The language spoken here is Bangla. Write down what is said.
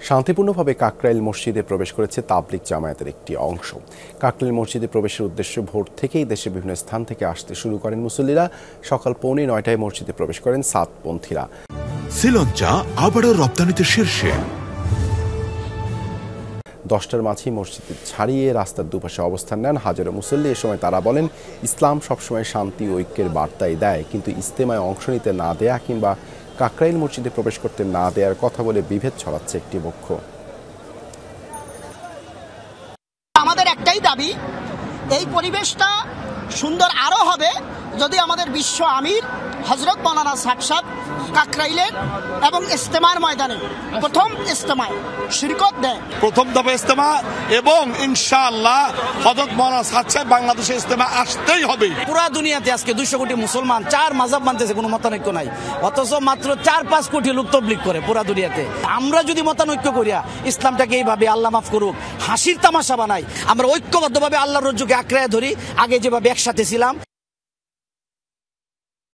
শান্তিপূর্ণভাবে কাকরাইল মসজিদে প্রবেশ করেছে তাবলিগ জামায়াতের একটি অংশ। কাকরাইল মসজিদে প্রবেশের উদ্দেশ্যে ভোর থেকেই দেশের বিভিন্ন স্থান থেকে আসতে শুরু করেন মুসল্লিরা। সকাল 8:45টায় মসজিদে প্রবেশ করেন সাতপন্থীরা। শ্রীলঙ্কা আবারও রপ্তানিতে শীর্ষে। 10টার মাঝেই মসজিদ ছাড়িয়ে রাস্তার দুপাশে অবস্থান নেন হাজারো মুসল্লি। এ সময় তারা বলেন, ইসলাম সবসময় শান্তি ও ঐক্যের বার্তাই দেয়, কিন্তু ইজতেমায় অংশ নিতে না দেয়া কিংবা কাকরাইল মসজিদে প্রবেশ করতে না দেওয়ার কথা বলে বিভেদ ছড়াচ্ছে একটি পক্ষ। আমাদের একটাই দাবি, এই পরিবেশটা সুন্দর আরো হবে যদি আমাদের বিশ্ব আমির হযরত মাওলানা সাহেব কাকরাইলের এবং ইজতেমার ময়দানে প্রথম ইজতেমায় শিরকত দেয়। প্রথম দফা ইজতেমা এবং ইনশাআল্লাহ হযরত মাওলানা সাহেব বাংলাদেশে ইজতেমা আসতেই হবে। পুরা দুনিয়াতে আজকে 200 কোটি মুসলমান 4 মাযহাব মানতেছে, কোনো মতানৈক্য নাই, অথচ মাত্র 4-5 কোটি লোক তাবলীগ করে পুরা দুনিয়াতে। আমরা যদি মতানৈক্য করিয়া ইসলামটাকে এইভাবে আল্লাহ মাফ করুক হাসির তামাশা বানাই, আমরা ঐক্যবদ্ধভাবে আল্লাহর রজ্জুকে আঁকড়ায় ধরি, আগে যেভাবে একসাথে ছিলাম।